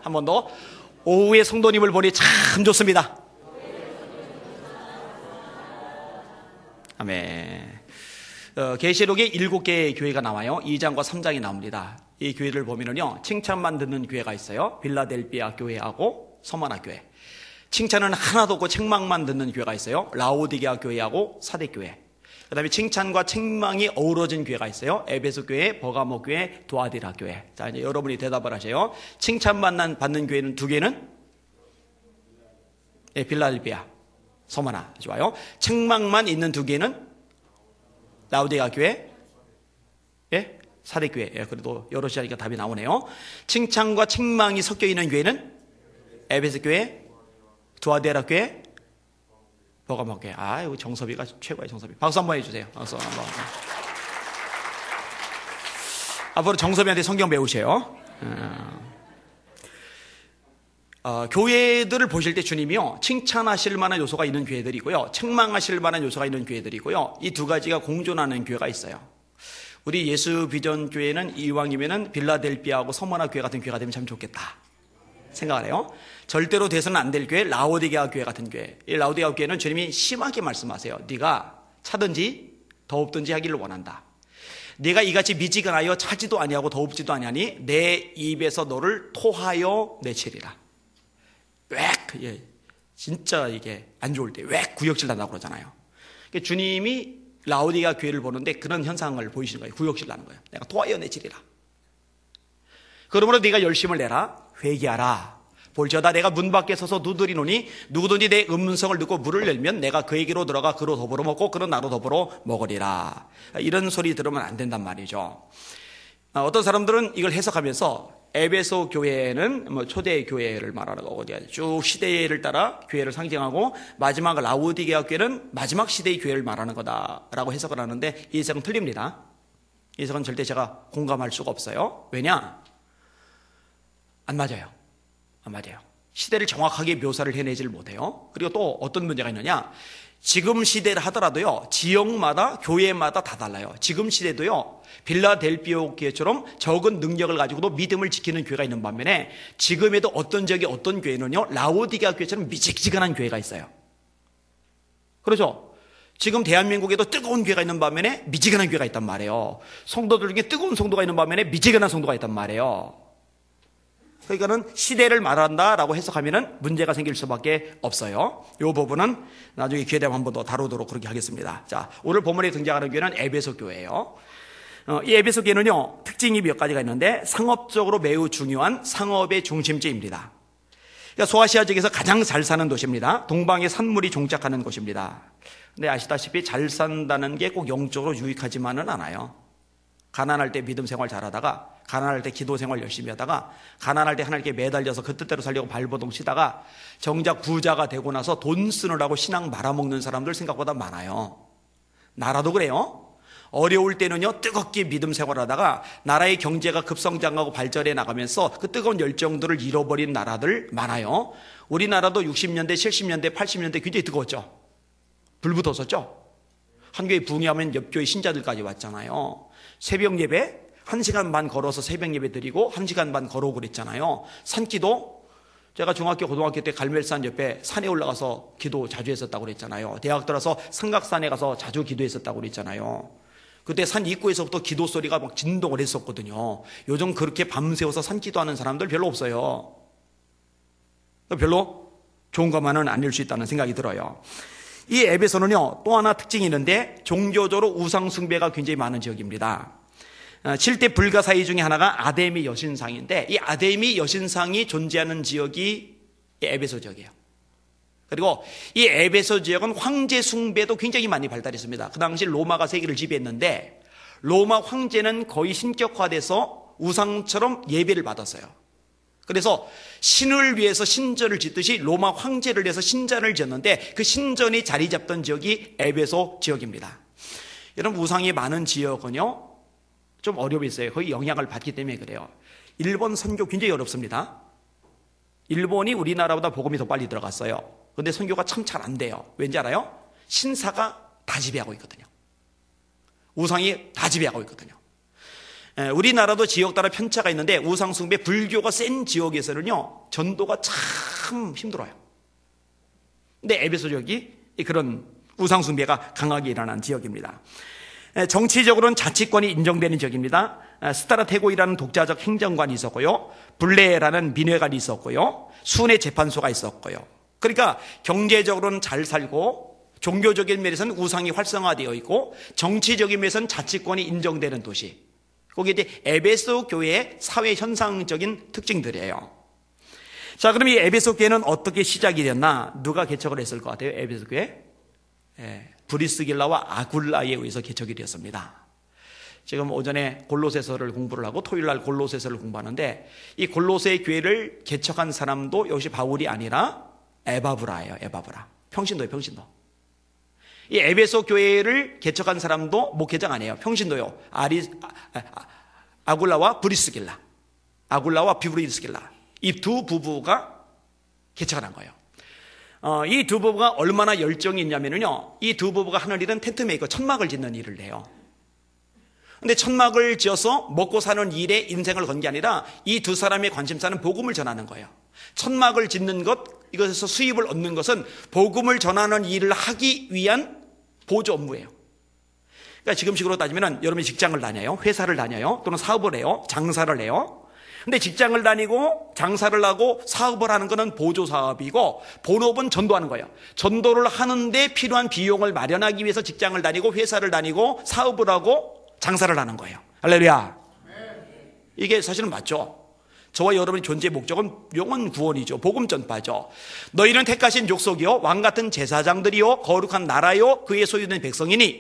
한 번 더. 오후에 성도님을 보니 참 좋습니다. 아멘. 계시록에 7개의 교회가 나와요. 2장과 3장이 나옵니다. 이 교회를 보면은요, 칭찬만 듣는 교회가 있어요. 빌라델비아 교회하고 서머나 교회. 칭찬은 하나도 없고 책망만 듣는 교회가 있어요. 라오디게아 교회하고 사대 교회. 그 다음에 칭찬과 책망이 어우러진 교회가 있어요. 에베소 교회, 버가모 교회, 도아디라 교회. 자, 이제 여러분이 대답을 하세요. 칭찬만 받는 교회는 2개는? 예, 빌라델비아, 서머나. 좋아요. 책망만 있는 2개는? 라오디게아 교회, 예? 사대 교회. 예, 그래도 여럿이 하니까 답이 나오네요. 칭찬과 책망이 섞여 있는 교회는? 에베소 교회, 도아디라 교회, 버가모 교회. 아, 이거 정섭이가 최고의 정섭이. 박수 한번 해주세요. 박수 한번. 앞으로 정섭이한테 성경 배우세요. 교회들을 보실 때 주님이요, 칭찬하실 만한 요소가 있는 교회들이고요, 책망하실 만한 요소가 있는 교회들이고요, 이 2가지가 공존하는 교회가 있어요. 우리 예수 비전 교회는 이왕이면은 빌라델비아하고 서머나 교회 같은 교회가 되면 참 좋겠다 생각을 해요. 절대로 돼서는 안 될 교회, 라오디게아 교회 같은 교회. 이 라오디게아 교회는 주님이 심하게 말씀하세요. 네가 차든지 더웁든지 하기를 원한다. 네가 이같이 미지근하여 차지도 아니하고 더웁지도 아니하니 내 입에서 너를 토하여 내치리라. 왜 진짜 이게 안 좋을 때 왜 구역질 난다고 그러잖아요. 그러니까 주님이 라오디게아 교회를 보는데 그런 현상을 보이시는 거예요. 구역질 나는 거예요. 내가 토하여 내치리라. 그러므로 네가 열심을 내라. 회개하라. 볼지어다 내가 문 밖에 서서 두드리노니 누구든지 내 음성을 듣고 문을 열면 내가 그에게로 들어가 그로 더불어 먹고 그는 나로 더불어 먹으리라. 이런 소리 들으면 안 된단 말이죠. 어떤 사람들은 이걸 해석하면서 에베소 교회는 초대 교회를 말하는 거고, 쭉 시대를 따라 교회를 상징하고, 마지막 라오디게아 교회는 마지막 시대의 교회를 말하는 거다라고 해석을 하는데, 이 해석은 틀립니다. 이 해석은 절대 제가 공감할 수가 없어요. 왜냐? 안 맞아요. 안 맞아요. 시대를 정확하게 묘사를 해내질 못해요. 그리고 또 어떤 문제가 있느냐? 지금 시대를 하더라도요, 지역마다 교회마다 다 달라요. 지금 시대도요, 빌라델비아 교회처럼 적은 능력을 가지고도 믿음을 지키는 교회가 있는 반면에, 지금에도 어떤 지역에 어떤 교회는요, 라오디게아 교회처럼 미직지근한 교회가 있어요. 그렇죠? 지금 대한민국에도 뜨거운 교회가 있는 반면에 미지근한 교회가 있단 말이에요. 성도들 중에 뜨거운 성도가 있는 반면에 미지근한 성도가 있단 말이에요. 그러니까는 시대를 말한다라고 해석하면은 문제가 생길 수밖에 없어요. 이 부분은 나중에 기회 되면 한 번 더 다루도록 그렇게 하겠습니다. 자, 오늘 본문에 등장하는 교회는 에베소 교회예요. 이 에베소 교회는요, 특징이 몇 가지가 있는데, 상업적으로 매우 중요한 상업의 중심지입니다. 그러니까 소아시아 지역에서 가장 잘 사는 도시입니다. 동방의 산물이 종착하는 곳입니다. 근데 아시다시피 잘 산다는 게 꼭 영적으로 유익하지만은 않아요. 가난할 때 믿음 생활 잘하다가, 가난할 때 기도 생활 열심히 하다가, 가난할 때 하나님께 매달려서 그 뜻대로 살려고 발버둥 치다가 정작 부자가 되고 나서 돈 쓰느라고 신앙 말아먹는 사람들 생각보다 많아요. 나라도 그래요. 어려울 때는요, 뜨겁게 믿음 생활하다가 나라의 경제가 급성장하고 발전해 나가면서 그 뜨거운 열정들을 잃어버린 나라들 많아요. 우리나라도 60년대, 70년대, 80년대 굉장히 뜨거웠죠. 불 붙었었죠. 한 교회 부흥하면 옆 교회 신자들까지 왔잖아요. 새벽 예배 1시간 반 걸어서 새벽 예배 드리고 1시간 반 걸어오고 그랬잖아요. 산기도 제가 중학교 고등학교 때 갈멜산 옆에 산에 올라가서 기도 자주 했었다고 그랬잖아요. 대학 들어서 삼각산에 가서 자주 기도했었다고 그랬잖아요. 그때 산 입구에서부터 기도 소리가 막 진동을 했었거든요. 요즘 그렇게 밤새워서 산기도하는 사람들 별로 없어요. 별로 좋은 것만은 아닐 수 있다는 생각이 들어요. 이 에베소는요, 또 하나 특징이 있는데, 종교적으로 우상 숭배가 굉장히 많은 지역입니다. 7대 불가사의 중에 하나가 아데미 여신상인데, 이 아데미 여신상이 존재하는 지역이 에베소 지역이에요. 그리고 이 에베소 지역은 황제 숭배도 굉장히 많이 발달했습니다. 그 당시 로마가 세계를 지배했는데, 로마 황제는 거의 신격화돼서 우상처럼 예배를 받았어요. 그래서 신을 위해서 신전을 짓듯이 로마 황제를 위해서 신전을 지었는데, 그 신전이 자리 잡던 지역이 에베소 지역입니다. 여러분, 우상이 많은 지역은요, 좀 어려움이 있어요. 거의 영향을 받기 때문에 그래요. 일본 선교 굉장히 어렵습니다. 일본이 우리나라보다 복음이 더 빨리 들어갔어요. 근데 선교가 참 잘 안 돼요. 왠지 알아요? 신사가 다 지배하고 있거든요. 우상이 다 지배하고 있거든요. 우리나라도 지역 따라 편차가 있는데 우상숭배 불교가 센 지역에서는요 전도가 참 힘들어요. 근데 에베소 지역이 그런 우상숭배가 강하게 일어난 지역입니다. 정치적으로는 자치권이 인정되는 지역입니다. 스타라테고이라는 독자적 행정관이 있었고요, 블레라는 민회관이 있었고요, 순회 재판소가 있었고요. 그러니까 경제적으로는 잘 살고 종교적인 면에서는 우상이 활성화되어 있고 정치적인 면에서는 자치권이 인정되는 도시. 거기에 이제 에베소 교회의 사회 현상적인 특징들이에요. 자, 그럼 이 에베소 교회는 어떻게 시작이 됐나? 누가 개척을 했을 것 같아요? 에베소 교회? 브리스길라와 아굴라에 의해서 개척이 되었습니다. 지금 오전에 골로새서를 공부를 하고 토요일 날 골로새서를 공부하는데 이 골로새 교회를 개척한 사람도 역시 바울이 아니라 에바브라예요. 에바브라. 평신도예요. 평신도. 이 에베소 교회를 개척한 사람도 목회장 아니에요. 평신도요. 아굴라와 브리스길라. 아굴라와 비브리스길라. 이 두 부부가 개척을 한 거예요. 이 두 부부가 얼마나 열정이 있냐면요, 이 두 부부가 하는 일은 텐트 메이커, 천막을 짓는 일을 해요. 근데 천막을 지어서 먹고 사는 일에 인생을 건 게 아니라 이 두 사람의 관심사는 복음을 전하는 거예요. 천막을 짓는 것, 이것에서 수입을 얻는 것은 복음을 전하는 일을 하기 위한 보조 업무예요. 그러니까 지금식으로 따지면 여러분이 직장을 다녀요, 회사를 다녀요, 또는 사업을 해요, 장사를 해요. 근데 직장을 다니고 장사를 하고 사업을 하는 것은 보조 사업이고 본업은 전도하는 거예요. 전도를 하는데 필요한 비용을 마련하기 위해서 직장을 다니고 회사를 다니고 사업을 하고 장사를 하는 거예요. 할렐루야. 이게 사실은 맞죠. 저와 여러분의 존재의 목적은 영혼 구원이죠. 복음 전파죠. 너희는 택하신 족속이요 왕같은 제사장들이요 거룩한 나라요 그의 소유된 백성이니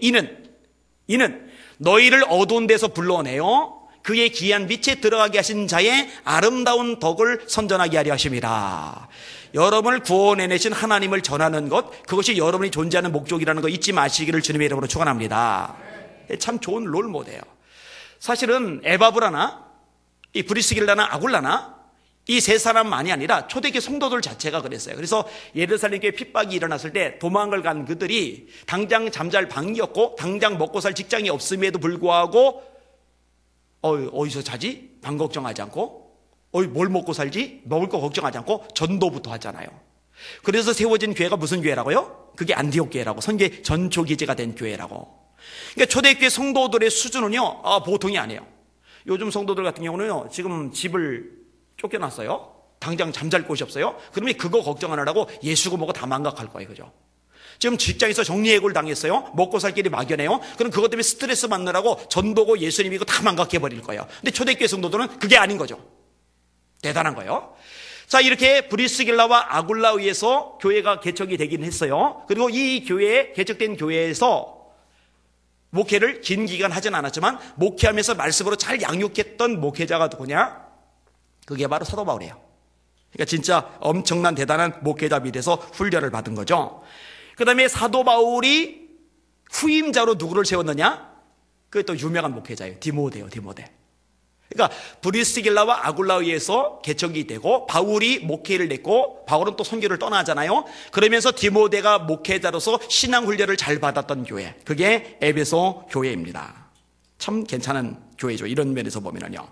이는 너희를 어두운 데서 불러내어 그의 귀한 빛에 들어가게 하신 자의 아름다운 덕을 선전하게 하려 하심이라. 여러분을 구원해내신 하나님을 전하는 것, 그것이 여러분이 존재하는 목적이라는 거 잊지 마시기를 주님의 이름으로 축원합니다. 참 좋은 롤모델이에요. 사실은 에바브라나 이 브리스길라나 아굴라나 이 세 사람만이 아니라 초대교회 성도들 자체가 그랬어요. 그래서 예루살렘 교회 핍박이 일어났을 때 도망을 간 그들이 당장 잠잘 방이 없고 당장 먹고 살 직장이 없음에도 불구하고 어디서 자지? 방 걱정하지 않고 뭘 먹고 살지? 먹을 거 걱정하지 않고 전도부터 하잖아요. 그래서 세워진 교회가 무슨 교회라고요? 그게 안디옥 교회라고, 선교의 전초기지가 된 교회라고. 그러니까 초대교회 성도들의 수준은요 보통이 아니에요. 요즘 성도들 같은 경우는요 지금 집을 쫓겨났어요. 당장 잠잘 곳이 없어요. 그러면 그거 걱정하느라고 예수고 뭐고 다 망각할 거예요. 그죠? 지금 직장에서 정리해고를 당했어요. 먹고 살 길이 막연해요. 그럼 그것 때문에 스트레스 받느라고 전도고 예수님이고 다 망각해버릴 거예요. 근데 초대교회 성도들은 그게 아닌 거죠. 대단한 거예요. 자, 이렇게 브리스길라와 아굴라에 의해서 교회가 개척이 되긴 했어요. 그리고 이 교회에 개척된 교회에서 목회를 긴 기간 하진 않았지만 목회하면서 말씀으로 잘 양육했던 목회자가 누구냐? 그게 바로 사도 바울이에요. 그러니까 진짜 엄청난 대단한 목회자비 돼서 훈련을 받은 거죠. 그 다음에 사도 바울이 후임자로 누구를 세웠느냐? 그게 또 유명한 목회자예요. 디모데요. 그러니까 브리스길라와 아굴라에 의해서 개척이 되고 바울이 목회를 냈고 바울은 또 선교를 떠나잖아요. 그러면서 디모데가 목회자로서 신앙 훈련을 잘 받았던 교회, 그게 에베소 교회입니다. 참 괜찮은 교회죠. 이런 면에서 보면은요.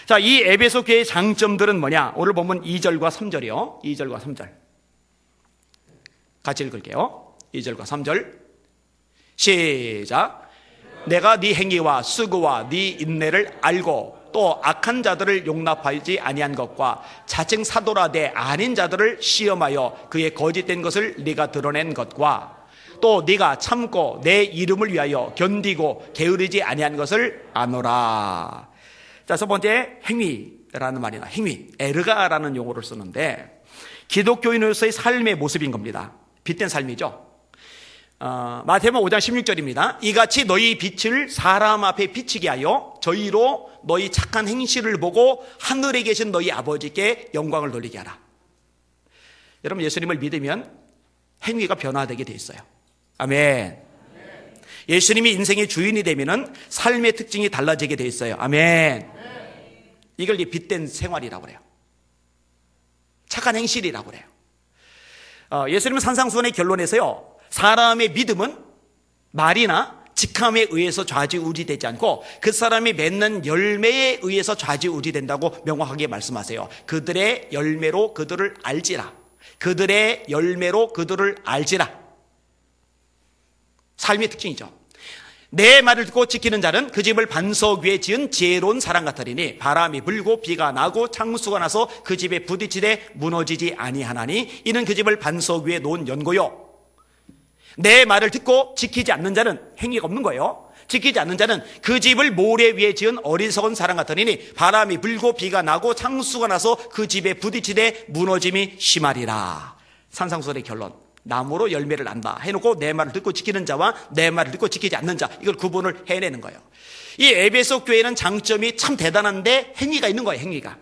자, 이 에베소 교회의 장점들은 뭐냐? 오늘 보면 2절과 3절이요. 2절과 3절. 같이 읽을게요. 2절과 3절 시작. 내가 네 행위와 수고와 네 인내를 알고 또 악한 자들을 용납하지 아니한 것과 자칭 사도라되 아닌 자들을 시험하여 그의 거짓된 것을 네가 드러낸 것과 또 네가 참고 내 이름을 위하여 견디고 게으르지 아니한 것을 아노라. 자, 첫 번째 행위라는 말이나 행위, 에르가라는 용어를 쓰는데 기독교인으로서의 삶의 모습인 겁니다. 빛된 삶이죠. 마태복음 5장 16절입니다. 이같이 너희 빛을 사람 앞에 비치게 하여 저희로 너희 착한 행실을 보고 하늘에 계신 너희 아버지께 영광을 돌리게 하라. 여러분, 예수님을 믿으면 행위가 변화되게 돼 있어요. 아멘. 예수님이 인생의 주인이 되면은 삶의 특징이 달라지게 돼 있어요. 아멘. 이걸 빛된 생활이라고 그래요. 착한 행실이라고 그래요. 예수님은 산상수훈의 결론에서요, 사람의 믿음은 말이나 직함에 의해서 좌지우지되지 않고 그 사람이 맺는 열매에 의해서 좌지우지된다고 명확하게 말씀하세요. 그들의 열매로 그들을 알지라. 그들의 열매로 그들을 알지라. 삶의 특징이죠. 내 말을 듣고 지키는 자는 그 집을 반석 위에 지은 지혜로운 사람 같으리니 바람이 불고 비가 나고 창수가 나서 그 집에 부딪히되 무너지지 아니하나니 이는 그 집을 반석 위에 놓은 연고요. 내 말을 듣고 지키지 않는 자는 행위가 없는 거예요. 지키지 않는 자는 그 집을 모래 위에 지은 어리석은 사람 같으니 바람이 불고 비가 나고 창수가 나서 그 집에 부딪히되 무너짐이 심하리라. 산상수훈의 결론. 나무로 열매를 난다 해놓고 내 말을 듣고 지키는 자와 내 말을 듣고 지키지 않는 자, 이걸 구분을 해내는 거예요. 이 에베소 교회는 장점이 참 대단한데 행위가 있는 거예요. 행위가.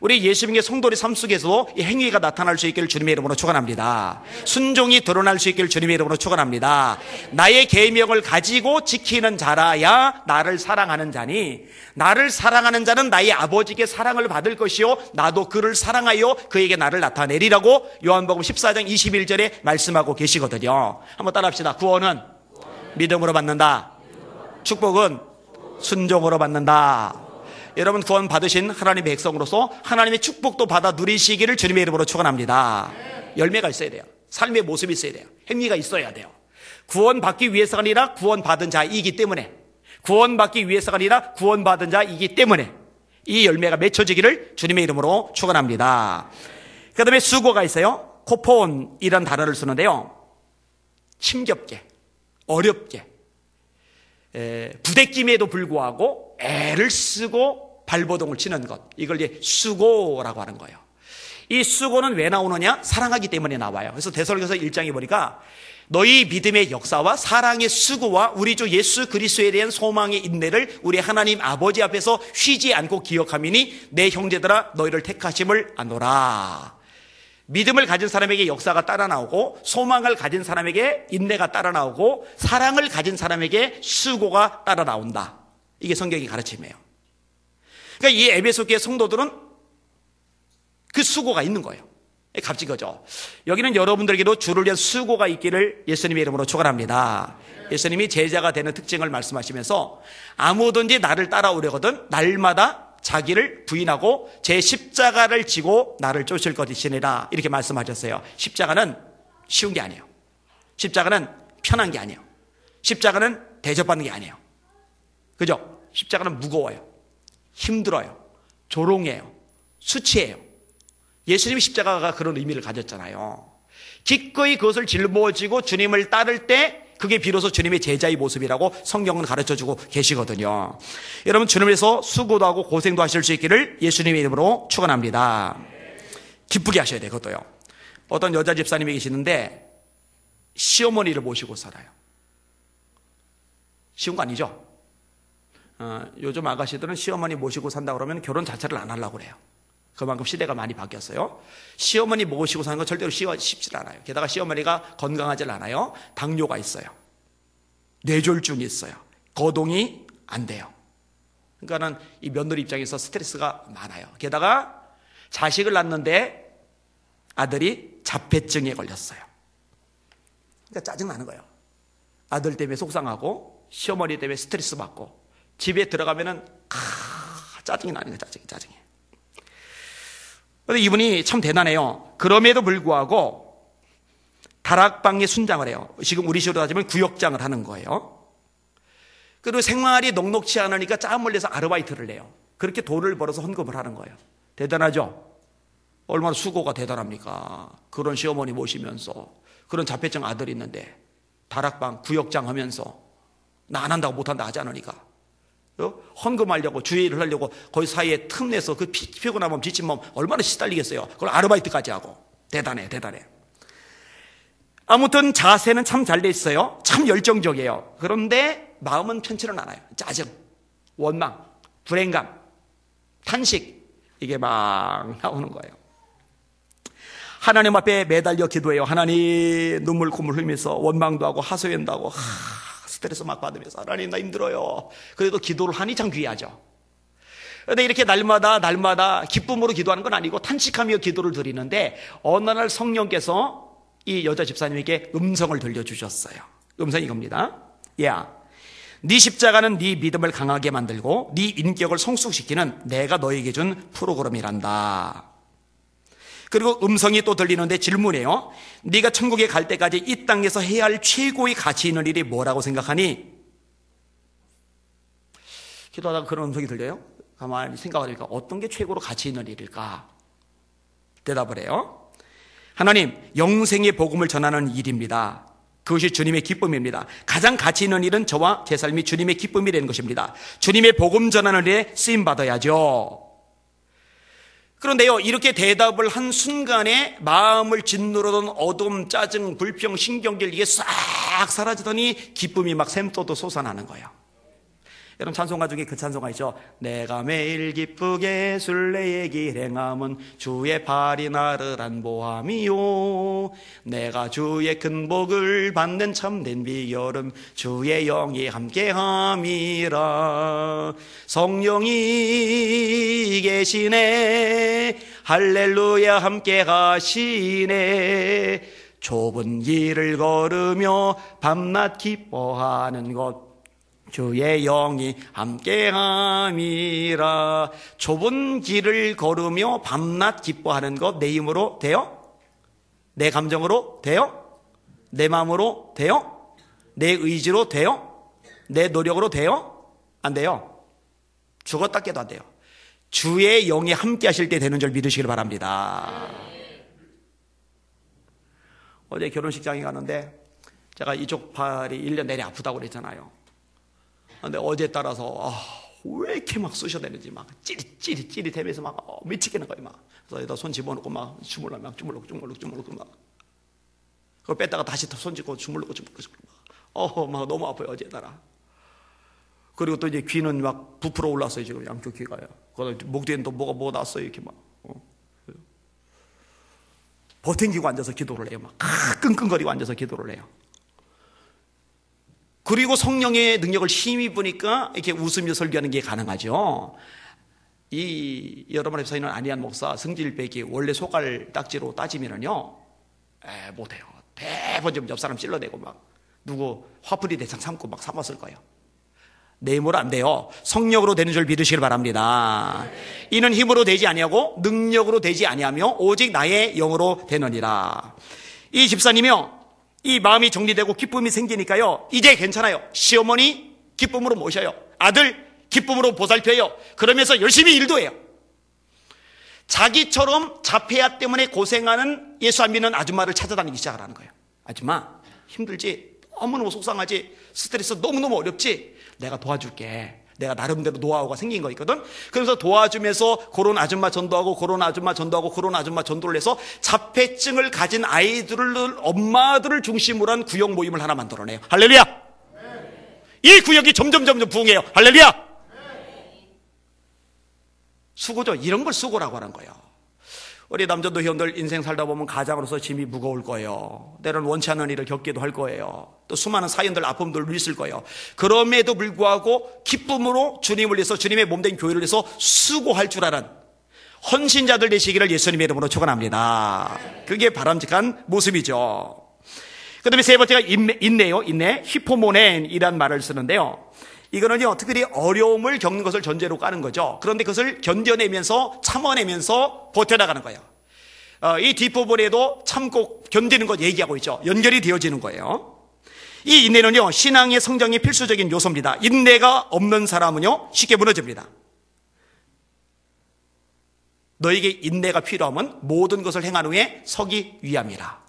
우리 예수님의 성도의 삶 속에서도 이 행위가 나타날 수 있기를 주님의 이름으로 축원합니다. 순종이 드러날 수 있기를 주님의 이름으로 축원합니다. 나의 계명을 가지고 지키는 자라야 나를 사랑하는 자니, 나를 사랑하는 자는 나의 아버지께 사랑을 받을 것이요 나도 그를 사랑하여 그에게 나를 나타내리라고 요한복음 14장 21절에 말씀하고 계시거든요. 한번 따라합시다. 구원은 믿음으로 받는다. 축복은 순종으로 받는다. 여러분 구원 받으신 하나님의 백성으로서 하나님의 축복도 받아 누리시기를 주님의 이름으로 축원합니다. 열매가 있어야 돼요. 삶의 모습이 있어야 돼요. 행위가 있어야 돼요. 구원받기 위해서가 아니라 구원받은 자이기 때문에, 구원받기 위해서가 아니라 구원받은 자이기 때문에 이 열매가 맺혀지기를 주님의 이름으로 축원합니다. 그 다음에 수고가 있어요. 코폰이라는 단어를 쓰는데요, 힘겹게, 어렵게, 부대낌에도 불구하고 애를 쓰고 발버둥을 치는 것, 이걸 이제 수고라고 하는 거예요. 이 수고는 왜 나오느냐? 사랑하기 때문에 나와요. 그래서 데살로니가서 1장에 보니까 너희 믿음의 역사와 사랑의 수고와 우리 주 예수 그리스도에 대한 소망의 인내를 우리 하나님 아버지 앞에서 쉬지 않고 기억하미니 내 형제들아 너희를 택하심을 아노라. 믿음을 가진 사람에게 역사가 따라 나오고, 소망을 가진 사람에게 인내가 따라 나오고, 사랑을 가진 사람에게 수고가 따라 나온다. 이게 성경의 가르침이에요. 그러니까 이 에베소 교회 성도들은 그 수고가 있는 거예요. 값지거죠. 여기는 여러분들에게도 주를 위한 수고가 있기를 예수님의 이름으로 축원합니다. 예수님이 제자가 되는 특징을 말씀하시면서 아무든지 나를 따라오려거든 날마다 자기를 부인하고 제 십자가를 지고 나를 쫓을 것이시니라, 이렇게 말씀하셨어요. 십자가는 쉬운 게 아니에요. 십자가는 편한 게 아니에요. 십자가는 대접받는 게 아니에요. 그죠? 십자가는 무거워요. 힘들어요. 조롱해요. 수치해요. 예수님이 십자가가 그런 의미를 가졌잖아요. 기꺼이 그것을 짊어지고 주님을 따를 때 그게 비로소 주님의 제자의 모습이라고 성경은 가르쳐주고 계시거든요. 여러분 주님을 위해서 수고도 하고 고생도 하실 수 있기를 예수님의 이름으로 축원합니다. 기쁘게 하셔야 돼요. 그것도요. 어떤 여자 집사님이 계시는데 시어머니를 모시고 살아요. 쉬운 거 아니죠? 요즘 아가씨들은 시어머니 모시고 산다 그러면 결혼 자체를 안 하려고 그래요. 그만큼 시대가 많이 바뀌었어요. 시어머니 모시고 사는 건 절대로 쉽지 않아요. 게다가 시어머니가 건강하지 않아요. 당뇨가 있어요. 뇌졸중이 있어요. 거동이 안 돼요. 그러니까는 이 며느리 입장에서 스트레스가 많아요. 게다가 자식을 낳는데 아들이 자폐증에 걸렸어요. 그러니까 짜증나는 거예요. 아들 때문에 속상하고 시어머니 때문에 스트레스 받고 집에 들어가면은 짜증이 나는 거예요. 짜증이. 그런데 이분이 참 대단해요. 그럼에도 불구하고 다락방에 순장을 해요. 지금 우리 식으로 따지면 구역장을 하는 거예요. 그리고 생활이 녹록치 않으니까 짬을 내서 아르바이트를 해요. 그렇게 돈을 벌어서 헌금을 하는 거예요. 대단하죠? 얼마나 수고가 대단합니까? 그런 시어머니 모시면서, 그런 자폐증 아들이 있는데 다락방 구역장 하면서 나 안 한다고 못한다 하지 않으니까 헌금하려고, 주의를 하려고 거기 사이에 틈내서 그 피곤한 몸, 지친 몸 얼마나 시달리겠어요. 그걸 아르바이트까지 하고. 대단해. 아무튼 자세는 참 잘 돼 있어요. 참 열정적이에요. 그런데 마음은 편치는 않아요. 짜증, 원망, 불행감, 탄식, 이게 막 나오는 거예요. 하나님 앞에 매달려 기도해요. 하나님, 눈물 콧물 흘리면서 원망도 하고 하소연도 하고 스트레스 막 받으면서 하나님 나 힘들어요. 그래도 기도를 하니 참 귀하죠. 그런데 이렇게 날마다 기쁨으로 기도하는 건 아니고 탄식하며 기도를 드리는데 어느 날 성령께서 이 여자 집사님에게 음성을 들려주셨어요. 음성이 이겁니다. 야, 네 십자가는 네 믿음을 강하게 만들고 네 인격을 성숙시키는 내가 너에게 준 프로그램이란다. 그리고 음성이 또 들리는데 질문이에요. 네가 천국에 갈 때까지 이 땅에서 해야 할 최고의 가치 있는 일이 뭐라고 생각하니? 기도하다가 그런 음성이 들려요. 가만히 생각하니까 어떤 게 최고로 가치 있는 일일까? 대답을 해요. 하나님, 영생의 복음을 전하는 일입니다. 그것이 주님의 기쁨입니다. 가장 가치 있는 일은 저와 제 삶이 주님의 기쁨이 되는 것입니다. 주님의 복음 전하는 일에 쓰임받아야죠. 그런데요, 이렇게 대답을 한 순간에 마음을 짓누르던 어둠, 짜증, 불평, 신경질 이게 싹 사라지더니 기쁨이 막 샘솟아 솟아나는 거예요. 여러분 찬송가 중에 그 찬송가 있죠. 내가 매일 기쁘게 순례의 길 행함은 주의 팔이 나를 안보함이요. 내가 주의 큰 복을 받는 참된 비결은 주의 영이 함께함이라. 성령이 계시네. 할렐루야 함께 가시네. 좁은 길을 걸으며 밤낮 기뻐하는 것 주의 영이 함께함이라. 좁은 길을 걸으며 밤낮 기뻐하는 것 내 힘으로 돼요? 내 감정으로 돼요? 내 마음으로 돼요? 내 의지로 돼요? 내 노력으로 돼요? 안 돼요. 죽었다 깨도 안 돼요. 주의 영이 함께 하실 때 되는 줄 믿으시길 바랍니다. 어제 결혼식장에 가는데 제가 이쪽 팔이 1년 내내 아프다고 그랬잖아요. 근데 어제 따라서 왜 이렇게 막 쑤셔대는지 막 찌릿찌릿하면서 막 미치겠는 거예요. 막 그래서 여기다 손 집어넣고 막 주물러 막 주물럭 막 그걸 뺐다가 다시 손 짚고 주물르고 막 너무 아파요 어제 따라. 그리고 또 이제 귀는 막 부풀어 올랐어요 지금 양쪽 귀가요. 목 뒤에는 또 뭐가 났어요 이렇게 막 버팅기고 앉아서 기도를 해요. 막 끙끙거리고 앉아서 기도를 해요. 그리고 성령의 능력을 힘입으니까 이렇게 웃으며 설교하는 게 가능하죠. 이 여러분 앞에 서 있는 안희한 목사 성질백이 원래 소갈딱지로 따지면은요, 못해요. 대번 옆 사람 찔러대고 막 누구 화풀이 대상 삼고 막 삼았을 거예요. 내 힘으로 안 돼요. 성령으로 되는 줄 믿으시길 바랍니다. 이는 힘으로 되지 아니하고 능력으로 되지 아니하며 오직 나의 영으로 되느니라. 이 집사님이요, 이 마음이 정리되고 기쁨이 생기니까요, 이제 괜찮아요. 시어머니 기쁨으로 모셔요. 아들 기쁨으로 보살펴요. 그러면서 열심히 일도 해요. 자기처럼 자폐아 때문에 고생하는 예수 안 믿는 아줌마를 찾아다니기 시작하는 거예요. 아줌마 힘들지? 너무너무 속상하지? 스트레스 너무너무 어렵지? 내가 도와줄게. 내가 나름대로 노하우가 생긴 거 있거든. 그래서 도와주면서 그런 아줌마 전도하고 그런 아줌마 전도하고 그런 아줌마 전도를 해서 자폐증을 가진 아이들을 엄마들을 중심으로 한 구역 모임을 하나 만들어내요. 할렐루야. 이 구역이 점점 부흥해요. 할렐루야. 수고죠. 이런 걸 수고라고 하는 거예요. 우리 남전도 회원들 인생 살다 보면 가장으로서 짐이 무거울 거예요. 때로는 원치 않는 일을 겪기도 할 거예요. 또 수많은 사연들, 아픔들을 있을 거예요. 그럼에도 불구하고 기쁨으로 주님을 위해서, 주님의 몸된 교회를 위해서 수고할 줄 아는 헌신자들 되시기를 예수님의 이름으로 축원합니다. 그게 바람직한 모습이죠. 그 다음에 세 번째가 인내요. 인내. 히포모넨이란 말을 쓰는데요. 이거는요, 특별히 어려움을 겪는 것을 전제로 까는 거죠. 그런데 그것을 견뎌내면서, 참아내면서 버텨나가는 거예요. 이 뒷부분에도 참고 견디는 것 얘기하고 있죠. 연결이 되어지는 거예요. 이 인내는요, 신앙의 성장의 필수적인 요소입니다. 인내가 없는 사람은요, 쉽게 무너집니다. 너에게 인내가 필요하면 모든 것을 행한 후에 서기 위함이라.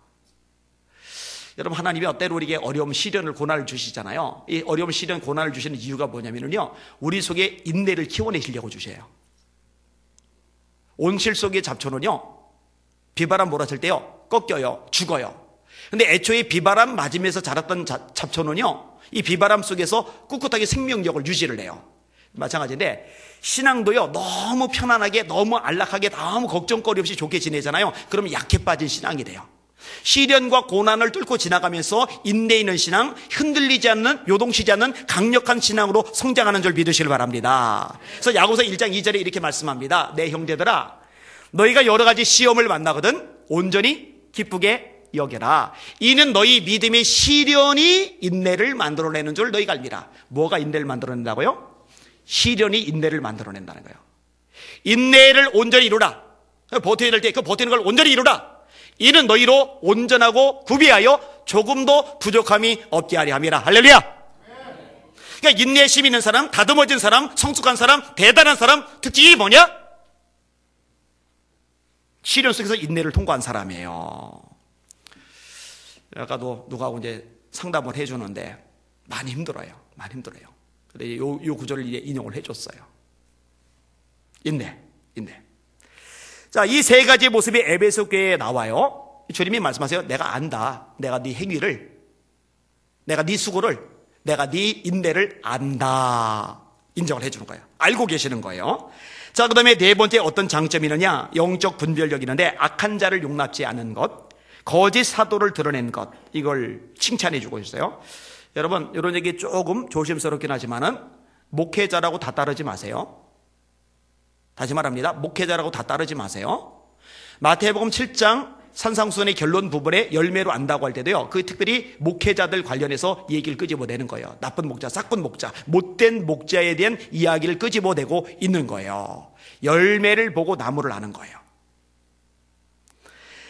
여러분, 하나님이 때로 우리에게 어려움, 시련을, 고난을 주시잖아요. 이 어려움, 시련, 고난을 주시는 이유가 뭐냐면요, 우리 속에 인내를 키워내시려고 주셔요. 온실 속의 잡초는요, 비바람 몰아칠 때요, 꺾여요, 죽어요. 근데 애초에 비바람 맞으면서 자랐던 잡초는요, 이 비바람 속에서 꿋꿋하게 생명력을 유지를 해요. 마찬가지인데, 신앙도요, 너무 편안하게, 너무 안락하게, 너무 걱정거리 없이 좋게 지내잖아요. 그러면 약해 빠진 신앙이 돼요. 시련과 고난을 뚫고 지나가면서 인내 있는 신앙, 흔들리지 않는, 요동치지 않는 강력한 신앙으로 성장하는 줄 믿으시길 바랍니다. 그래서 야고보서 1장 2절에 이렇게 말씀합니다. 내 형제들아, 너희가 여러 가지 시험을 만나거든 온전히 기쁘게 여겨라. 이는 너희 믿음의 시련이 인내를 만들어내는 줄 너희가 알미라. 뭐가 인내를 만들어낸다고요? 시련이 인내를 만들어낸다는 거예요. 인내를 온전히 이루라. 버텨야 될 때 그 버티는 걸 온전히 이루라. 이는 너희로 온전하고 구비하여 조금도 부족함이 없게 하려 함이라. 할렐루야. 그러니까 인내심 있는 사람, 다듬어진 사람, 성숙한 사람, 대단한 사람 특징이 뭐냐? 시련 속에서 인내를 통과한 사람이에요. 아까도 누가 이제 상담을 해주는데 많이 힘들어요. 많이 힘들어요. 근데 요 구절을 인용을 해줬어요. 인내. 자, 이 세 가지 모습이 에베소 교회에 나와요. 주님이 말씀하세요. 내가 안다. 내가 네 행위를, 내가 네 수고를, 내가 네 인내를 안다. 인정을 해주는 거예요. 알고 계시는 거예요. 자, 그 다음에 네 번째 어떤 장점이 있느냐? 영적 분별력이 있는데 악한 자를 용납지 않은 것, 거짓 사도를 드러낸 것, 이걸 칭찬해 주고 있어요. 여러분, 이런 얘기 조금 조심스럽긴 하지만은 목회자라고 다 따르지 마세요. 다시 말합니다. 목회자라고 다 따르지 마세요. 마태복음 7장 산상수훈의 결론 부분에 열매로 안다고 할 때도요, 그 특별히 목회자들 관련해서 얘기를 끄집어내는 거예요. 나쁜 목자, 싹군 목자, 못된 목자에 대한 이야기를 끄집어내고 있는 거예요. 열매를 보고 나무를 아는 거예요.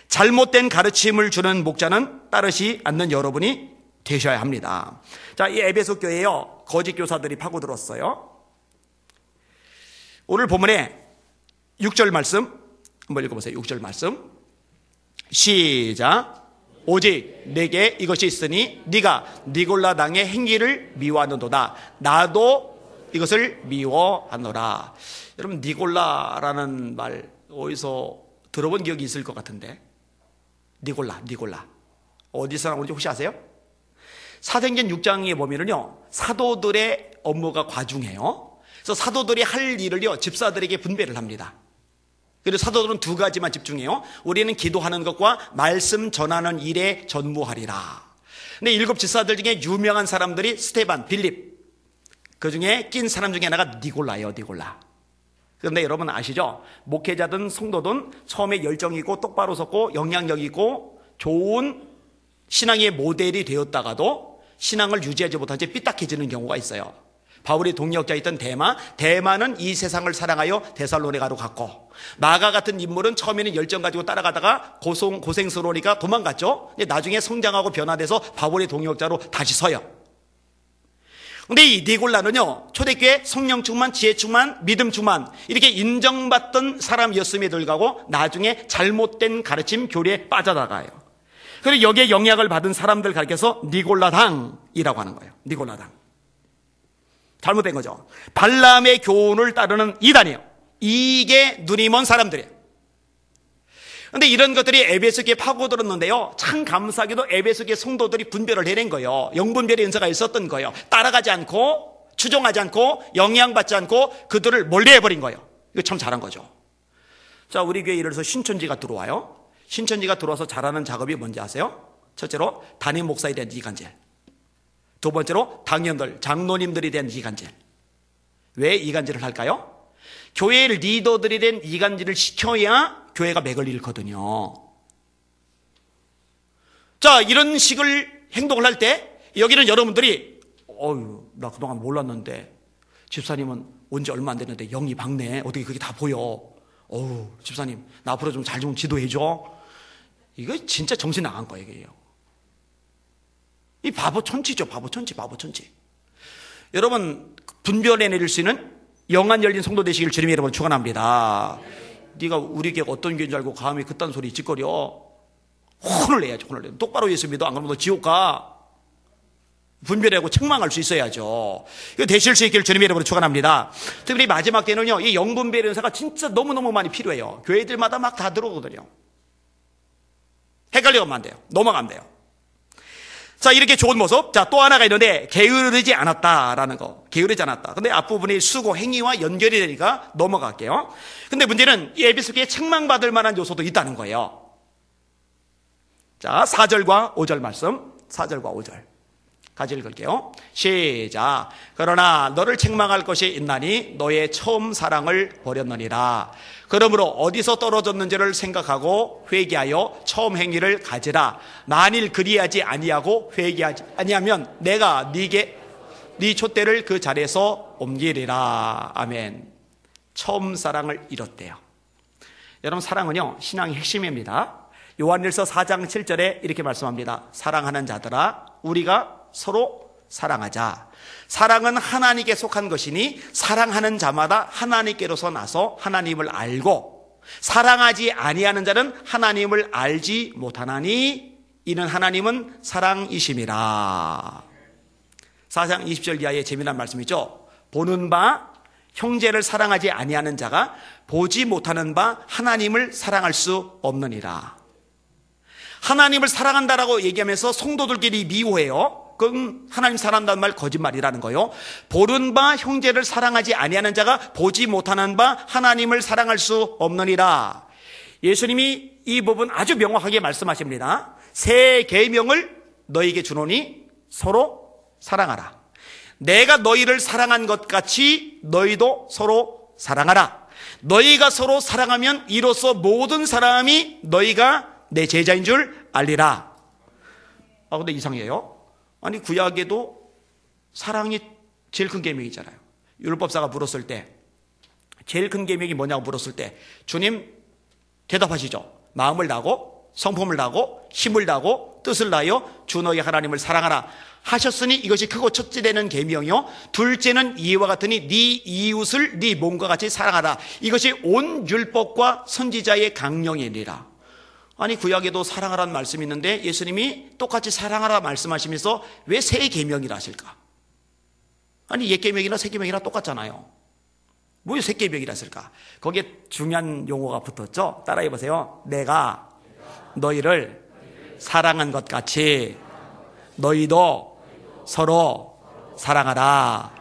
잘못된 가르침을 주는 목자는 따르지 않는 여러분이 되셔야 합니다. 자, 이 에베소 교회에요, 거짓 교사들이 파고들었어요. 오늘 본문에 6절 말씀 한번 읽어보세요. 6절 말씀 시작. 오직 내게 이것이 있으니 네가 니골라 당의 행위를 미워하는도다. 나도 이것을 미워하노라. 여러분, 니골라라는 말 어디서 들어본 기억이 있을 것 같은데, 니골라 어디서 나오는지 혹시 아세요? 사도행전 6장에 보면은요, 사도들의 업무가 과중해요. 그래서 사도들이 할 일을요, 집사들에게 분배를 합니다. 그리고 사도들은 두 가지만 집중해요. 우리는 기도하는 것과 말씀 전하는 일에 전무하리라. 근데 7 집사들 중에 유명한 사람들이 스테반, 빌립, 그 중에 낀 사람 중에 하나가 니골라예요. 니골라. 그런데 여러분 아시죠? 목회자든 성도든 처음에 열정이 있고 똑바로 섰고 영향력 있고 좋은 신앙의 모델이 되었다가도 신앙을 유지하지 못한 채 삐딱해지는 경우가 있어요. 바울의 동역자였던 대마는 이 세상을 사랑하여 데살로니가로 갔고, 마가 같은 인물은 처음에는 열정 가지고 따라가다가 고생스러우니까 도망갔죠. 근데 나중에 성장하고 변화돼서 바울의 동역자로 다시 서요. 근데 이 니골라는요, 초대교회 성령 충만, 지혜 충만, 믿음 충만 이렇게 인정받던 사람이었음에도 불구하고 나중에 잘못된 가르침 교리에 빠져나가요. 그리고 여기에 영향을 받은 사람들 가르쳐서 니골라당이라고 하는 거예요. 니골라당. 잘못된 거죠. 발람의 교훈을 따르는 이단이에요. 이게 눈이 먼 사람들이에요. 그런데 이런 것들이 에베소교에 파고들었는데요, 참 감사하게도 에베소교의 성도들이 분별을 해낸 거예요. 영분별의 은사가 있었던 거예요. 따라가지 않고, 추종하지 않고, 영향받지 않고 그들을 멀리해버린 거예요. 이거 참 잘한 거죠. 자, 우리 교회에 예를 들어서 신천지가 들어와요. 신천지가 들어와서 잘하는 작업이 뭔지 아세요? 첫째로 담임 목사에 대한 이간질, 두 번째로 당연들, 장로님들에 대한 이간질. 왜 이간질을 할까요? 교회의 리더들에 대한 이간질을 시켜야 교회가 맥을 잃거든요. 자, 이런 식을 행동을 할 때 여기는 여러분들이 나 그동안 몰랐는데 집사님은 온 지 얼마 안 됐는데 영이 밝네. 어떻게 그게 다 보여. 집사님 나 앞으로 좀 잘 좀 지도해줘. 이거 진짜 정신 나간 거예요. 이게요. 이 바보 천치죠. 바보 천치. 여러분, 분별해낼 수 있는 영안 열린 성도 되시길 주님의 이름으로 축원합니다. 네가 우리 교회가 어떤 교회인 줄 알고 감히 그딴 소리 짓거려. 혼을 내야죠. 혼을 내. 똑바로 예수 믿어. 안 그러면 너 지옥 가. 분별하고 책망할 수 있어야죠. 이거 되실 수 있길 주님의 이름으로 축원합니다. 특별히 마지막 때는요, 이 영분별의 은사가 진짜 너무너무 많이 필요해요. 교회들마다 막 다 들어오거든요. 헷갈리면 안 돼요. 넘어가면 돼요. 자, 이렇게 좋은 모습. 자, 또 하나가 있는데 게으르지 않았다라는 거. 게으르지 않았다. 근데 앞부분이 수고, 행위와 연결이 되니까 넘어갈게요. 근데 문제는 이 에베소교에 책망받을 만한 요소도 있다는 거예요. 자, 4절과 5절 말씀. 4절과 5절. 같이 읽을게요. 시작. 그러나 너를 책망할 것이 있나니 너의 처음 사랑을 버렸느니라. 그러므로 어디서 떨어졌는지를 생각하고 회개하여 처음 행위를 가지라. 만일 그리하지 아니하고 회개하지 아니하면 내가 네 촛대를 그 자리에서 옮기리라. 아멘. 처음 사랑을 잃었대요. 여러분, 사랑은요 신앙의 핵심입니다. 요한일서 4장 7절에 이렇게 말씀합니다. 사랑하는 자들아, 우리가 서로 사랑하자. 사랑은 하나님께 속한 것이니 사랑하는 자마다 하나님께로서 나서 하나님을 알고, 사랑하지 아니하는 자는 하나님을 알지 못하나니 이는 하나님은 사랑이심이라. 4장 20절 이하의 재미난 말씀이죠. 보는 바 형제를 사랑하지 아니하는 자가 보지 못하는 바 하나님을 사랑할 수 없느니라. 하나님을 사랑한다라고 얘기하면서 성도들끼리 미워해요. 그건 하나님 사랑한다는 말 거짓말이라는 거예요. 보는 바 형제를 사랑하지 아니하는 자가 보지 못하는 바 하나님을 사랑할 수 없느니라. 예수님이 이 부분 아주 명확하게 말씀하십니다. 새 계명을 너희에게 주노니 서로 사랑하라. 내가 너희를 사랑한 것 같이 너희도 서로 사랑하라. 너희가 서로 사랑하면 이로써 모든 사람이 너희가 내 제자인 줄 알리라. 근데 이상해요. 아니, 구약에도 사랑이 제일 큰 계명이잖아요. 율법사가 물었을 때 제일 큰 계명이 뭐냐고 물었을 때 주님 대답하시죠. 마음을 다하고 성품을 다하고 힘을 다하고 뜻을 다하여 주 너희 하나님을 사랑하라 하셨으니 이것이 크고 첫째 되는 계명이요, 둘째는 이와 같으니 네 이웃을 네 몸과 같이 사랑하라. 이것이 온 율법과 선지자의 강령이니라. 아니, 구약에도 사랑하라는 말씀이 있는데 예수님이 똑같이 사랑하라 말씀하시면서 왜 새 계명이라 하실까? 아니, 옛 계명이나 새 계명이나 똑같잖아요. 왜 새 계명이라 했을까? 거기에 중요한 용어가 붙었죠. 따라해 보세요. 내가 너희를 사랑한 것 같이 너희도 서로 사랑하라.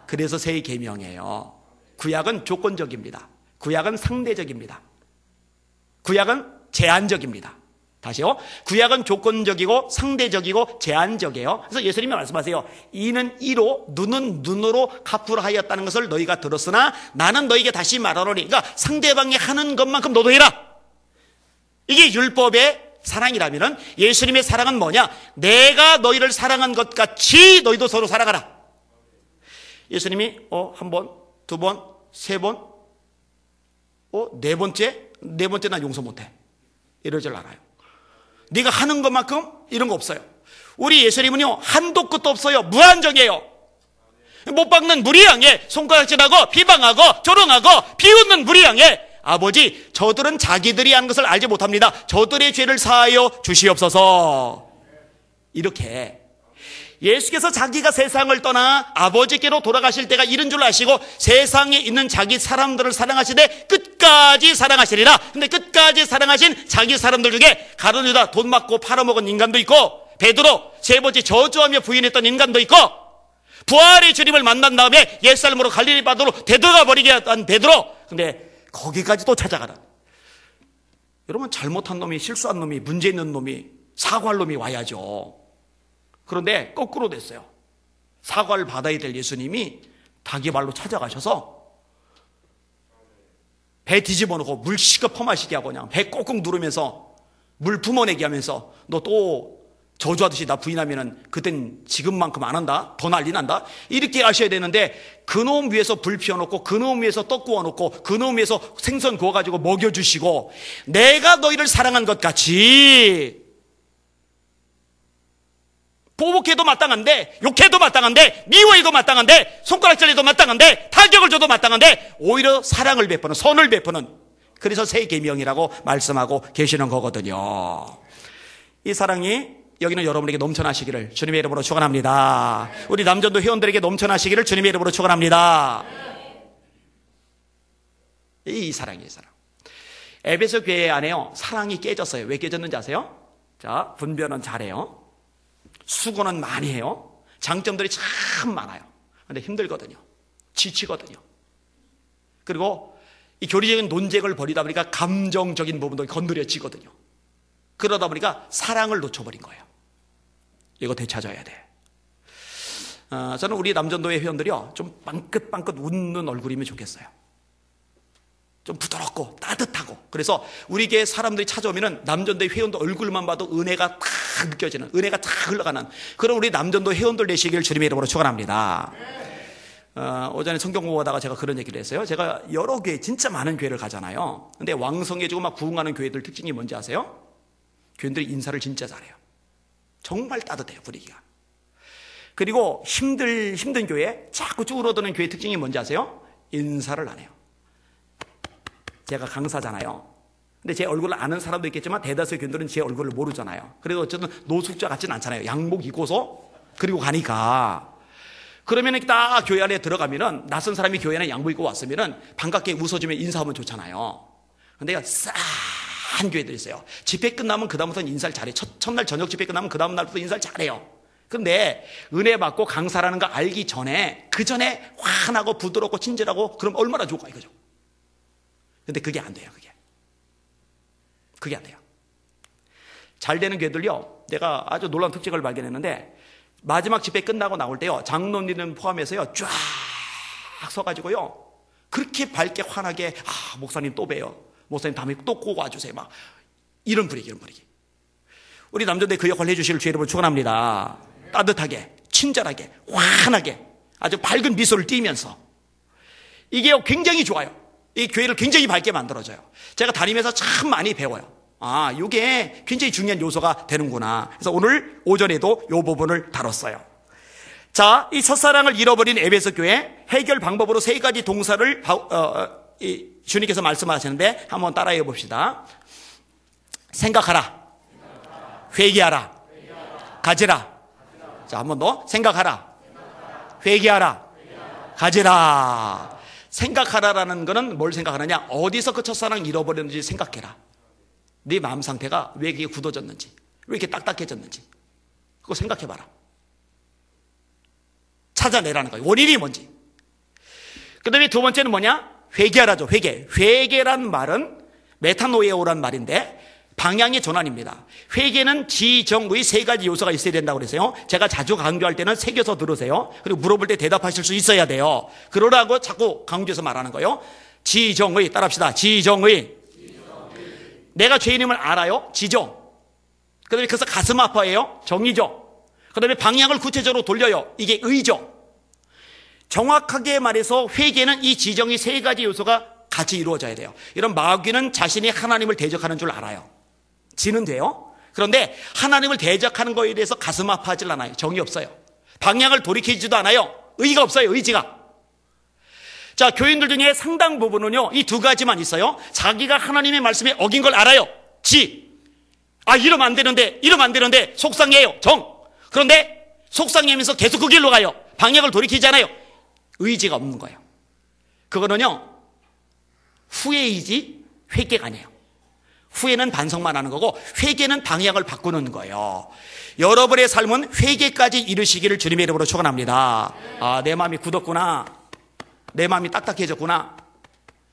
그래서 새 계명이에요. 구약은 조건적입니다. 구약은 상대적입니다. 구약은 제한적입니다. 다시요. 구약은 조건적이고 상대적이고 제한적이에요. 그래서 예수님이 말씀하세요. 이는 이로 눈은 눈으로 갚으라 하였다는 것을 너희가 들었으나 나는 너희에게 다시 말하노니, 그러니까 상대방이 하는 것만큼 너도 해라. 이게 율법의 사랑이라면 예수님의 사랑은 뭐냐? 내가 너희를 사랑한 것 같이 너희도 서로 사랑하라. 예수님이 한 번, 두 번, 세 번, 네 번째 난 용서 못해. 이럴 줄 알아요. 네가 하는 것만큼 이런 거 없어요. 우리 예수님은요 한도 끝도 없어요. 무한정이에요. 못 박는 무리 향해 손가락질하고 비방하고 조롱하고 비웃는 무리 향해 아버지, 저들은 자기들이 한 것을 알지 못합니다. 저들의 죄를 사하여 주시옵소서. 이렇게 예수께서 자기가 세상을 떠나 아버지께로 돌아가실 때가 이른 줄 아시고 세상에 있는 자기 사람들을 사랑하시되 끝까지 사랑하시리라. 근데 끝까지 사랑하신 자기 사람들 중에 가룟 유다 돈 받고 팔아먹은 인간도 있고, 베드로 세 번째 저주하며 부인했던 인간도 있고, 부활의 주님을 만난 다음에 옛사람으로 갈릴리 바다로 되돌아 버리게 한 베드로, 근데 거기까지 또 찾아가라. 여러분, 잘못한 놈이, 실수한 놈이, 문제 있는 놈이, 사과할 놈이 와야죠. 그런데 거꾸로 됐어요. 사과를 받아야 될 예수님이 닭이 발로 찾아가셔서 배 뒤집어 놓고 물 시급 퍼마시게 하고 그냥 배 꽁꽁 누르면서 물 뿜어내게 하면서 너 또 저주하듯이 나 부인하면은 그땐 지금만큼 안 한다, 더 난리 난다, 이렇게 하셔야 되는데 그놈 위에서 불 피워놓고 그놈 위에서 떡 구워놓고 그놈 위에서 생선 구워가지고 먹여주시고 내가 너희를 사랑한 것 같이, 보복해도 마땅한데, 욕해도 마땅한데, 미워해도 마땅한데, 손가락질해도 마땅한데, 타격을 줘도 마땅한데 오히려 사랑을 베푸는, 선을 베푸는, 그래서 새 계명이라고 말씀하고 계시는 거거든요. 이 사랑이 여기는 여러분에게 넘쳐나시기를 주님의 이름으로 축원합니다. 우리 남전도 회원들에게 넘쳐나시기를 주님의 이름으로 축원합니다. 이 사랑이에요, 사랑. 에베소 교회 안에요 사랑이 깨졌어요. 왜 깨졌는지 아세요? 자, 분별은 잘해요. 수고는 많이 해요. 장점들이 참 많아요. 근데 힘들거든요. 지치거든요. 그리고 이 교리적인 논쟁을 벌이다 보니까 감정적인 부분도 건드려지거든요. 그러다 보니까 사랑을 놓쳐버린 거예요. 이거 되찾아야 돼. 저는 우리 남전도회 회원들이요, 좀 빵긋빵긋 웃는 얼굴이면 좋겠어요. 좀 부드럽고 따뜻하고. 그래서 우리 교회 사람들이 찾아오면은 남전도회 회원들 얼굴만 봐도 은혜가 탁 느껴지는, 은혜가 탁 흘러가는 그런 우리 남전도 회원들 되시기를 주님의 이름으로 축원합니다. 오전에 성경 공부하다가 제가 그런 얘기를 했어요. 제가 여러 교회, 진짜 많은 교회를 가잖아요. 근데 왕성해지고 막 부흥하는 교회들 특징이 뭔지 아세요? 교인들이 인사를 진짜 잘해요. 정말 따뜻해요, 분위기가. 그리고 힘든 교회, 자꾸 쭈그러드는 교회 특징이 뭔지 아세요? 인사를 안 해요. 제가 강사잖아요. 근데 제 얼굴을 아는 사람도 있겠지만 대다수의 교인들은 제 얼굴을 모르잖아요. 그래도 어쨌든 노숙자 같지는 않잖아요. 양복 입고서 그리고 가니까. 그러면 딱 교회 안에 들어가면은 낯선 사람이 교회 안에 양복 입고 왔으면은 반갑게 웃어주면 인사하면 좋잖아요. 근데 싸한 교회들이 있어요. 집회 끝나면 그다음부터는 인사를 잘해요. 첫날 저녁 집회 끝나면 그 다음 날부터 인사를 잘해요. 근데 은혜 받고 강사라는 거 알기 전에, 그 전에 환하고 부드럽고 친절하고 그럼 얼마나 좋을까 이거죠. 근데 그게 안 돼요. 그게 안 돼요. 잘 되는 교회들요, 내가 아주 놀라운 특징을 발견했는데, 마지막 집회 끝나고 나올 때요, 장로님은 포함해서요, 쫙 서가지고요, 그렇게 밝게 환하게, 목사님 또 봬요. 목사님 다음에 또 꼭 와주세요. 막 이런 분위기. 우리 남자들 그 역할을 해주실 주 여러분 축원합니다. 따뜻하게, 친절하게, 환하게, 아주 밝은 미소를 띠면서. 이게 굉장히 좋아요. 이 교회를 굉장히 밝게 만들어줘요. 제가 다니면서 참 많이 배워요. 이게 굉장히 중요한 요소가 되는구나. 그래서 오늘 오전에도 이 부분을 다뤘어요. 자, 이 첫사랑을 잃어버린 에베소 교회 해결 방법으로 세 가지 동사를 주님께서 말씀하시는데 한번 따라해 봅시다. 생각하라, 회개하라, 가지라. 자, 한 번 더. 생각하라, 회개하라, 가지라. 생각하라라는 거는 뭘 생각하느냐? 어디서 그 첫사랑 잃어버렸는지 생각해라. 네 마음 상태가 왜 이렇게 굳어졌는지, 왜 이렇게 딱딱해졌는지 그거 생각해봐라. 찾아내라는 거예요. 원인이 뭔지. 그 다음에 두 번째는 뭐냐? 회개하라죠. 회개란 말은 메타노에오란 말인데 방향의 전환입니다. 회개는 지정의 세 가지 요소가 있어야 된다고 그랬어요. 제가 자주 강조할 때는 새겨서 들으세요. 그리고 물어볼 때 대답하실 수 있어야 돼요. 그러라고 자꾸 강조해서 말하는 거예요. 지정의, 따라합시다. 지정의. 내가 죄인임을 알아요. 지정. 그 다음에 그래서 가슴 아파해요. 정의죠. 그 다음에 방향을 구체적으로 돌려요. 이게 의죠. 정확하게 말해서 회개는 이 지정의 세 가지 요소가 같이 이루어져야 돼요. 이런 마귀는 자신이 하나님을 대적하는 줄 알아요. 지는 돼요. 그런데 하나님을 대적하는 거에 대해서 가슴 아파하질 않아요. 정이 없어요. 방향을 돌이키지도 않아요. 의가 없어요. 의지가. 자, 교인들 중에 상당 부분은요, 이 두 가지만 있어요. 자기가 하나님의 말씀에 어긴 걸 알아요. 이러면 안 되는데 속상해요. 정. 그런데 속상해하면서 계속 그 길로 가요. 방향을 돌이키지 않아요. 의지가 없는 거예요. 그거는요, 후회이지 회개가 아니에요. 후회는 반성만 하는 거고 회개는 방향을 바꾸는 거예요. 여러분의 삶은 회개까지 이루시기를 주님의 이름으로 축원합니다. 내 마음이 굳었구나. 내 마음이 딱딱해졌구나.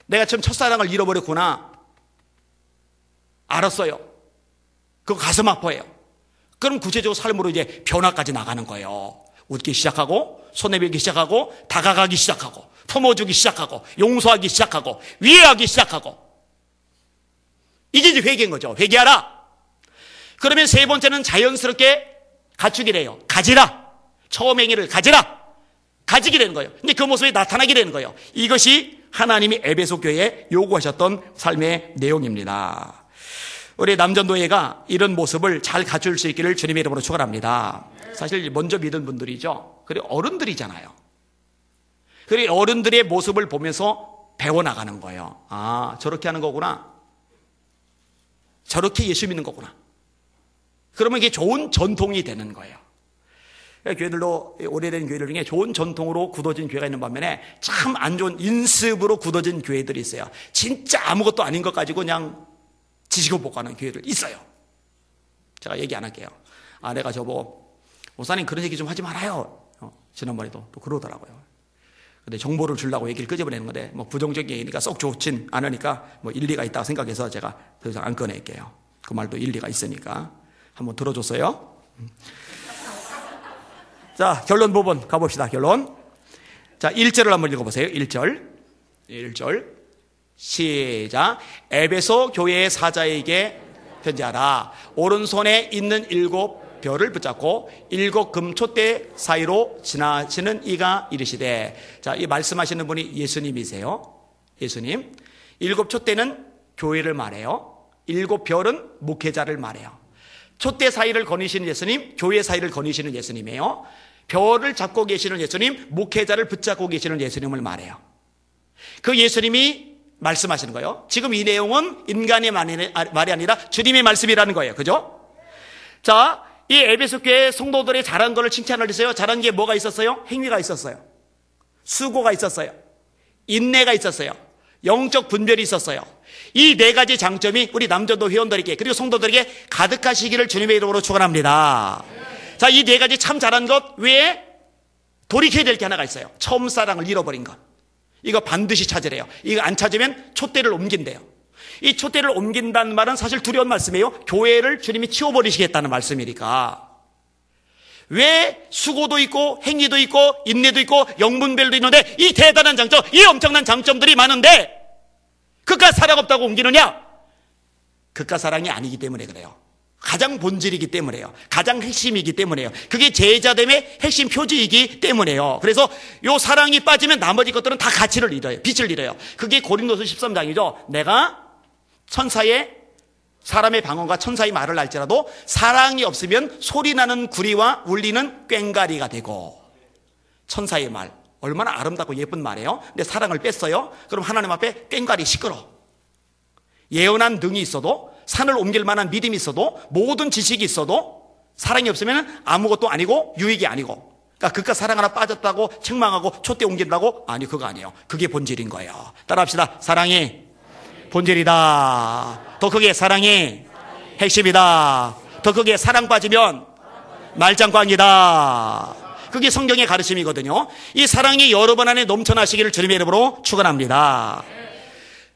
내가 지금 첫사랑을 잃어버렸구나. 알았어요. 그거 가슴 아파해요. 그럼 구체적으로 삶으로 이제 변화까지 나가는 거예요. 웃기 시작하고, 손 내밀기 시작하고, 다가가기 시작하고, 품어주기 시작하고, 용서하기 시작하고, 위해하기 시작하고. 이게 이제 회개인 거죠. 회개하라. 그러면 세 번째는 자연스럽게 갖추기래요. 가지라. 처음 행위를 가지라. 가지게 되는 거예요. 근데 그 모습이 나타나게 되는 거예요. 이것이 하나님이 에베소 교회에 요구하셨던 삶의 내용입니다. 우리 남전도회가 이런 모습을 잘 갖출 수 있기를 주님의 이름으로 축원합니다. 사실 먼저 믿은 분들이죠. 그리고 어른들이잖아요. 그리고 어른들의 모습을 보면서 배워나가는 거예요. 저렇게 하는 거구나. 저렇게 예수 믿는 거구나. 그러면 이게 좋은 전통이 되는 거예요. 교회들도 오래된 교회들 중에 좋은 전통으로 굳어진 교회가 있는 반면에 참 안 좋은 인습으로 굳어진 교회들이 있어요. 진짜 아무것도 아닌 것 가지고 그냥 지지고 볶아는 교회들 있어요. 제가 얘기 안 할게요. 내가 저보고 목사님 그런 얘기 좀 하지 말아요. 지난번에도 또 그러더라고요. 근데 정보를 주려고 얘기를 끄집어내는 건데 뭐 부정적인 얘기니까 썩 좋진 않으니까 뭐 일리가 있다고 생각해서 제가 더 이상 안 꺼낼게요. 그 말도 일리가 있으니까 한번 들어줬어요. 자, 결론 부분 가봅시다. 결론. 자, 1절을 한번 읽어보세요. 1절. 시작. 에베소 교회의 사자에게 편지하라. 오른손에 있는 7 별을 붙잡고 7 금촛대 사이로 지나시는 이가 이르시되. 자, 이 말씀하시는 분이 예수님이세요. 예수님. 7 촛대는 교회를 말해요. 7 별은 목회자를 말해요. 촛대 사이를 거니시는 예수님, 교회 사이를 거니시는 예수님이에요. 별을 잡고 계시는 예수님, 목회자를 붙잡고 계시는 예수님을 말해요. 그 예수님이 말씀하시는 거예요. 지금 이 내용은 인간의 말이 아니라 주님의 말씀이라는 거예요. 그죠? 자, 이 에베소 교회 성도들의 잘한 거를 칭찬을 했어요. 잘한 게 뭐가 있었어요? 행위가 있었어요. 수고가 있었어요. 인내가 있었어요. 영적 분별이 있었어요. 이 4가지 장점이 우리 남전도 회원들에게 그리고 성도들에게 가득하시기를 주님의 이름으로 축원합니다. 자, 이 4가지 참 잘한 것 외에 돌이켜야 될 게 하나가 있어요. 처음 사랑을 잃어버린 것. 이거 반드시 찾으래요. 이거 안 찾으면 촛대를 옮긴대요. 이 촛대를 옮긴다는 말은 사실 두려운 말씀이에요. 교회를 주님이 치워버리시겠다는 말씀이니까. 왜 수고도 있고 행위도 있고 인내도 있고 영분별도 있는데 이 대단한 장점, 이 엄청난 장점들이 많은데 그깟 사랑 없다고 옮기느냐? 그깟 사랑이 아니기 때문에 그래요. 가장 본질이기 때문에요. 가장 핵심이기 때문에요. 그게 제자됨의 핵심 표지이기 때문에요. 그래서 요 사랑이 빠지면 나머지 것들은 다 가치를 잃어요. 빛을 잃어요. 그게 고린도서 13장이죠. 내가 천사의 사람의 방언과 천사의 말을 할지라도 사랑이 없으면 소리나는 구리와 울리는 꽹과리가 되고. 천사의 말 얼마나 아름답고 예쁜 말이에요. 근데 사랑을 뺐어요. 그럼 하나님 앞에 꽹과리 시끄러. 예언한 능이 있어도 산을 옮길 만한 믿음이 있어도 모든 지식이 있어도 사랑이 없으면 아무것도 아니고 유익이 아니고. 그러니까 그깟 사랑 하나 빠졌다고 책망하고 촛대 옮긴다고? 아니, 그거 아니에요. 그게 본질인 거예요. 따라합시다. 사랑이 본질이다. 더 크게 사랑이 핵심이다. 더 크게 사랑 빠지면 말짱꽝이다. 그게 성경의 가르침이거든요. 이 사랑이 여러분 안에 넘쳐나시기를 주님의 이름으로 축원합니다.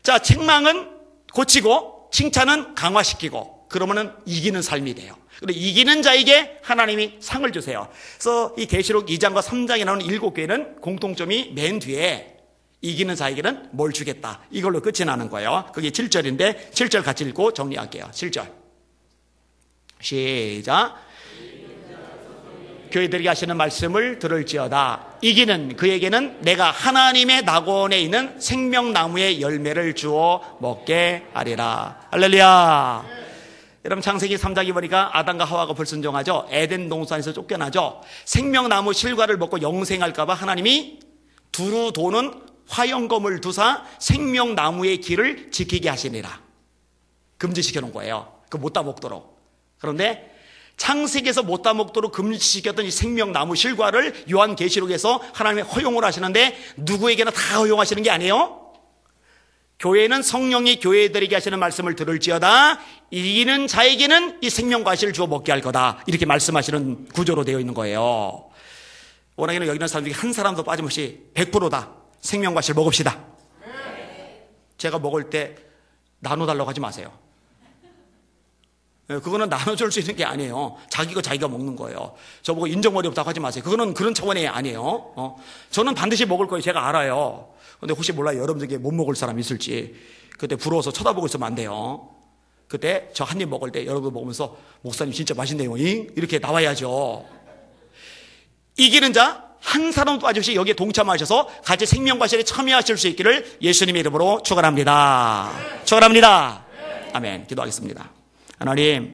자, 책망은 고치고 칭찬은 강화시키고 그러면은 이기는 삶이 돼요. 그리고 이기는 자에게 하나님이 상을 주세요. 그래서 이 계시록 2장과 3장에 나오는 7개는 공통점이 맨 뒤에 이기는 자에게는 뭘 주겠다. 이걸로 끝이 나는 거예요. 그게 7절인데 7절 같이 읽고 정리할게요. 7절. 시작. 교회들에게 하시는 말씀을 들을지어다. 이기는 그에게는 내가 하나님의 낙원에 있는 생명나무의 열매를 주어 먹게 하리라. 할렐루야. 여러분 창세기 3장에 보니까 아담과 하와가 불순종하죠. 에덴 동산에서 쫓겨나죠. 생명나무 실과를 먹고 영생할까 봐 하나님이 두루 도는 화영검을 두사 생명나무의 길을 지키게 하시니라. 금지시켜 놓은 거예요. 그 못 따먹도록. 그런데 창세기에서 못 따먹도록 금지시켰던 이 생명나무 실과를 요한계시록에서 하나님이 허용을 하시는데 누구에게나 다 허용하시는 게 아니에요. 교회는 성령이 교회들에게 하시는 말씀을 들을지어다. 이기는 자에게는 이 생명과실을 주어 먹게 할 거다. 이렇게 말씀하시는 구조로 되어 있는 거예요. 워낙에는 여기 있는 사람 중에 한 사람도 빠짐없이 100%다. 생명과실 먹읍시다. 제가 먹을 때 나눠달라고 하지 마세요. 그거는 나눠줄 수 있는 게 아니에요. 자기 거 자기가 먹는 거예요. 저보고 인정머리 없다고 하지 마세요. 그거는 그런 차원이 아니에요. 저는 반드시 먹을 거예요. 제가 알아요. 근데 혹시 몰라요. 여러분 중에 못 먹을 사람 있을지. 그때 부러워서 쳐다보고 있으면 안 돼요. 그때 저 한 입 먹을 때 여러분 먹으면서 목사님 진짜 맛있네요. 이렇게 나와야죠. 이기는 자 한 사람도 빠짐없이 여기에 동참하셔서 같이 생명과실에 참여하실 수 있기를 예수님의 이름으로 축원합니다. 축원합니다. 아멘. 기도하겠습니다. 하나님,